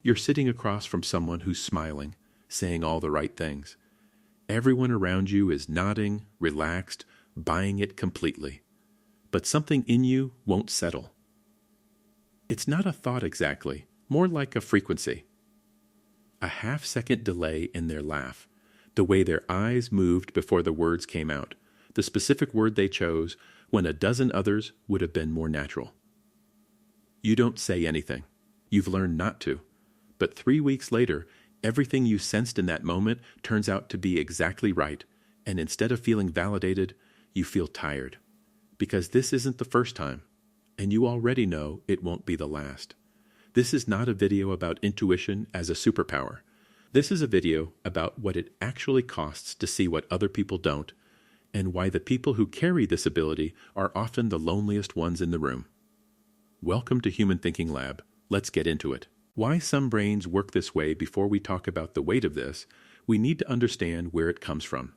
You're sitting across from someone who's smiling, saying all the right things. Everyone around you is nodding, relaxed, buying it completely. But something in you won't settle. It's not a thought exactly, more like a frequency. A half-second delay in their laugh, the way their eyes moved before the words came out, the specific word they chose when a dozen others would have been more natural. You don't say anything. You've learned not to. But 3 weeks later, everything you sensed in that moment turns out to be exactly right, and instead of feeling validated, you feel tired. Because this isn't the first time, and you already know it won't be the last. This is not a video about intuition as a superpower. This is a video about what it actually costs to see what other people don't, and why the people who carry this ability are often the loneliest ones in the room. Welcome to Human Thinking Lab. Let's get into it. Why some brains work this way before we talk about the weight of this, we need to understand where it comes from.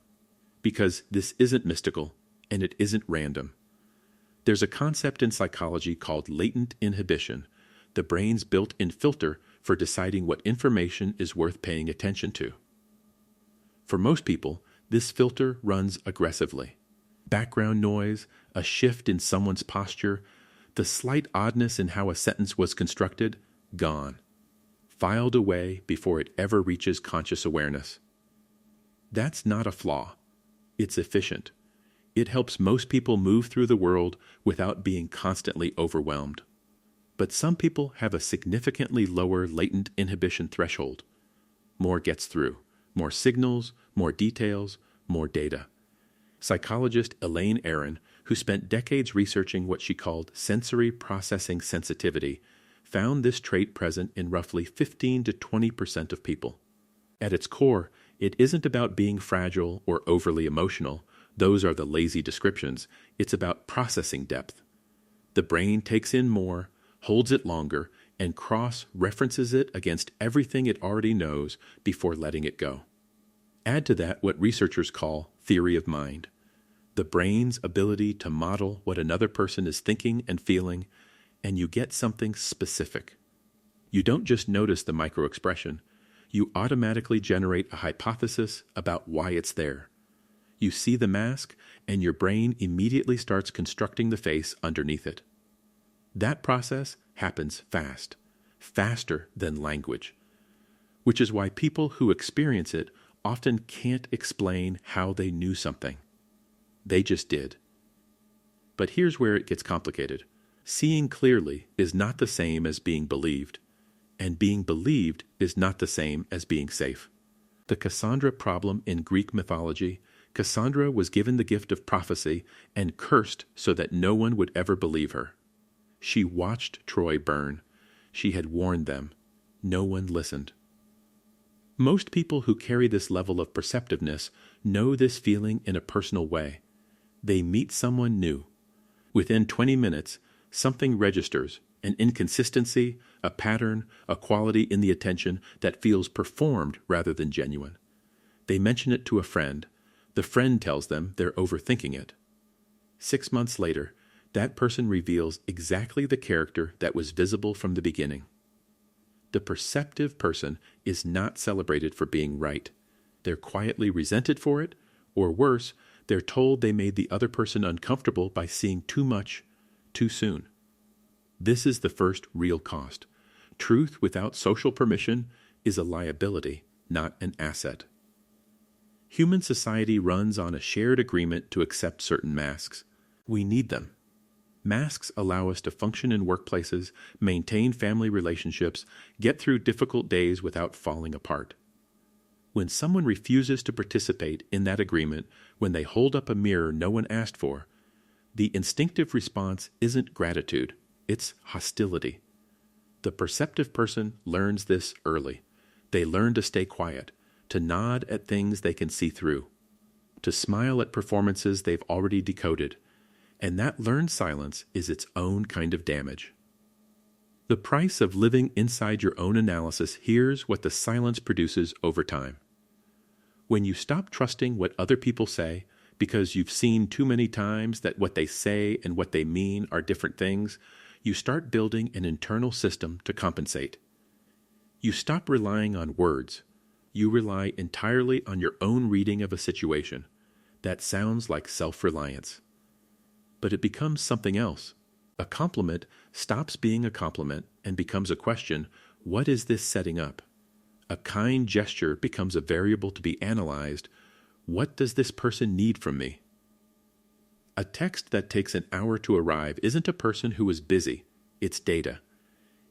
Because this isn't mystical, and it isn't random. There's a concept in psychology called latent inhibition, the brain's built-in filter for deciding what information is worth paying attention to. For most people, this filter runs aggressively. Background noise, a shift in someone's posture, the slight oddness in how a sentence was constructed, gone. Filed away before it ever reaches conscious awareness. That's not a flaw. It's efficient. It helps most people move through the world without being constantly overwhelmed. But some people have a significantly lower latent inhibition threshold. More gets through. More signals, more details, more data. Psychologist Elaine Aron, who spent decades researching what she called sensory processing sensitivity, found this trait present in roughly 15 to 20% of people. At its core, it isn't about being fragile or overly emotional. Those are the lazy descriptions. It's about processing depth. The brain takes in more, holds it longer, and cross-references it against everything it already knows before letting it go. Add to that what researchers call theory of mind, the brain's ability to model what another person is thinking and feeling, and you get something specific. You don't just notice the microexpression, you automatically generate a hypothesis about why it's there. You see the mask, and your brain immediately starts constructing the face underneath it. That process happens fast, faster than language, which is why people who experience it often can't explain how they knew something. They just did. But here's where it gets complicated. Seeing clearly is not the same as being believed, and being believed is not the same as being safe. The Cassandra problem in Greek mythology, Cassandra was given the gift of prophecy and cursed so that no one would ever believe her. She watched Troy burn. She had warned them. No one listened. Most people who carry this level of perceptiveness know this feeling in a personal way. They meet someone new. Within 20 minutes, something registers, an inconsistency, a pattern, a quality in the attention that feels performed rather than genuine. They mention it to a friend. The friend tells them they're overthinking it. 6 months later, that person reveals exactly the character that was visible from the beginning. The perceptive person is not celebrated for being right. They're quietly resented for it, or worse, they're told they made the other person uncomfortable by seeing too much, too soon. This is the first real cost. Truth without social permission is a liability, not an asset. Human society runs on a shared agreement to accept certain masks. We need them. Masks allow us to function in workplaces, maintain family relationships, get through difficult days without falling apart. When someone refuses to participate in that agreement, when they hold up a mirror no one asked for, the instinctive response isn't gratitude, it's hostility. The perceptive person learns this early. They learn to stay quiet, to nod at things they can see through, to smile at performances they've already decoded. And that learned silence is its own kind of damage. The price of living inside your own analysis, here's what the silence produces over time. When you stop trusting what other people say because you've seen too many times that what they say and what they mean are different things, you start building an internal system to compensate. You stop relying on words. You rely entirely on your own reading of a situation. That sounds like self-reliance. But it becomes something else. A compliment stops being a compliment and becomes a question, what is this setting up? A kind gesture becomes a variable to be analyzed. What does this person need from me? A text that takes an hour to arrive isn't a person who is busy. It's data.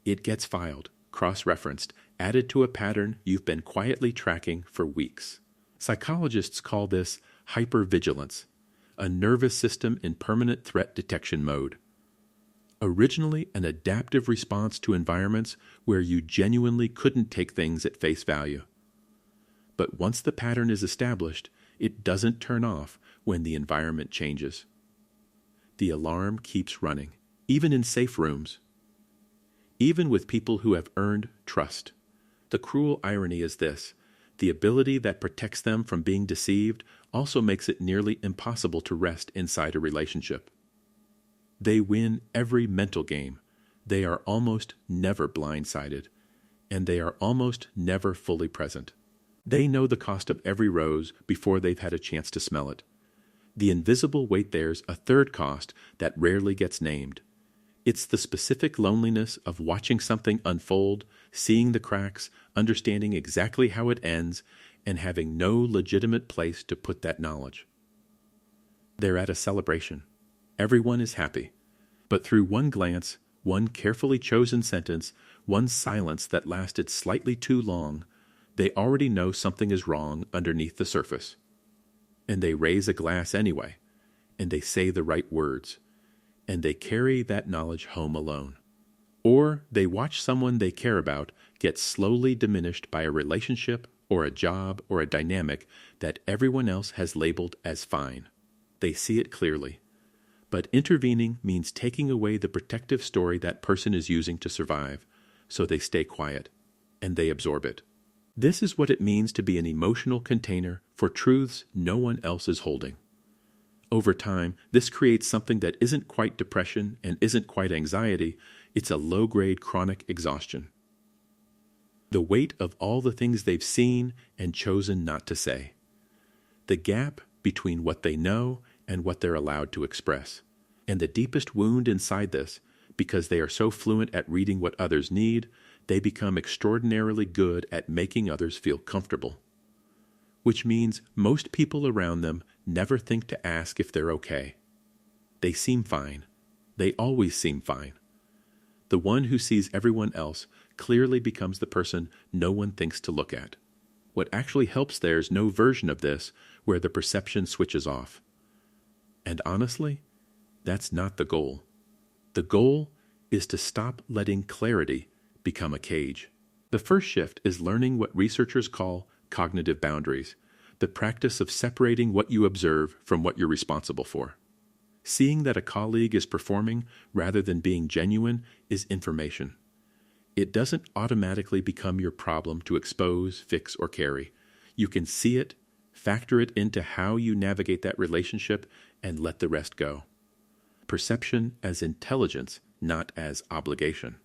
It gets filed, cross-referenced, added to a pattern you've been quietly tracking for weeks. Psychologists call this hypervigilance, a nervous system in permanent threat detection mode. Originally an adaptive response to environments where you genuinely couldn't take things at face value. But once the pattern is established, it doesn't turn off when the environment changes. The alarm keeps running, even in safe rooms. Even with people who have earned trust. The cruel irony is this: the ability that protects them from being deceived also makes it nearly impossible to rest inside a relationship. They win every mental game. They are almost never blindsided, and they are almost never fully present. They know the cost of every rose before they've had a chance to smell it. The invisible weight there's a third cost that rarely gets named. It's the specific loneliness of watching something unfold, seeing the cracks, understanding exactly how it ends, and having no legitimate place to put that knowledge. They're at a celebration. Everyone is happy. But through one glance, one carefully chosen sentence, one silence that lasted slightly too long, they already know something is wrong underneath the surface. And they raise a glass anyway, and they say the right words, and they carry that knowledge home alone. Or they watch someone they care about get slowly diminished by a relationship or a job or a dynamic that everyone else has labeled as fine. They see it clearly. But intervening means taking away the protective story that person is using to survive, so they stay quiet, and they absorb it. This is what it means to be an emotional container for truths no one else is holding. Over time, this creates something that isn't quite depression and isn't quite anxiety. It's a low-grade chronic exhaustion. The weight of all the things they've seen and chosen not to say. The gap between what they know and what they're allowed to express. And the deepest wound inside this, because they are so fluent at reading what others need, they become extraordinarily good at making others feel comfortable. Which means most people around them never think to ask if they're okay. They seem fine. They always seem fine. The one who sees everyone else clearly becomes the person no one thinks to look at. What actually helps there's no version of this where the perception switches off. And honestly, that's not the goal. The goal is to stop letting clarity become a cage. The first shift is learning what researchers call cognitive boundaries, the practice of separating what you observe from what you're responsible for. Seeing that a colleague is performing rather than being genuine is information. It doesn't automatically become your problem to expose, fix, or carry. You can see it, factor it into how you navigate that relationship, and let the rest go. Perception as intelligence, not as obligation.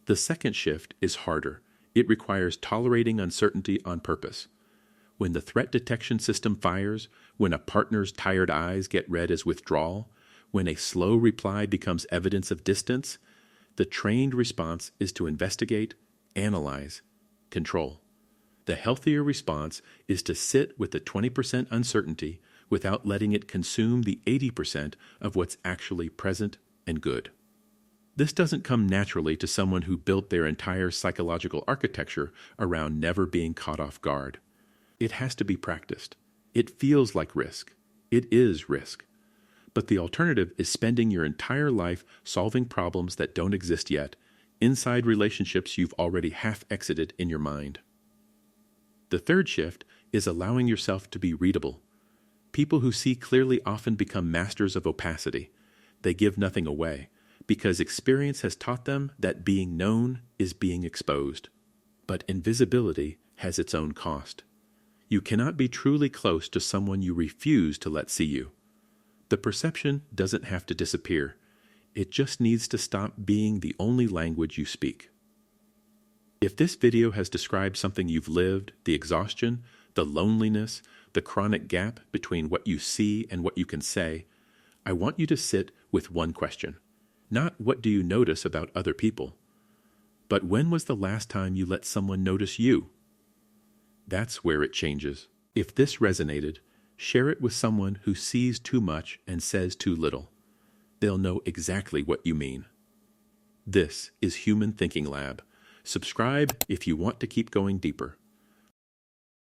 The second shift is harder. It requires tolerating uncertainty on purpose. When the threat detection system fires, when a partner's tired eyes get read as withdrawal, when a slow reply becomes evidence of distance, the trained response is to investigate, analyze, control. The healthier response is to sit with the 20% uncertainty without letting it consume the 80% of what's actually present and good. This doesn't come naturally to someone who built their entire psychological architecture around never being caught off guard. It has to be practiced. It feels like risk. It is risk. But the alternative is spending your entire life solving problems that don't exist yet, inside relationships you've already half exited in your mind. The third shift is allowing yourself to be readable. People who see clearly often become masters of opacity. They give nothing away, because experience has taught them that being known is being exposed. But invisibility has its own cost. You cannot be truly close to someone you refuse to let see you. The perception doesn't have to disappear. It just needs to stop being the only language you speak. If this video has described something you've lived, the exhaustion, the loneliness, the chronic gap between what you see and what you can say, I want you to sit with one question. Not what do you notice about other people, but when was the last time you let someone notice you? That's where it changes. If this resonated, share it with someone who sees too much and says too little. They'll know exactly what you mean. This is Human Thinking Lab. Subscribe if you want to keep going deeper.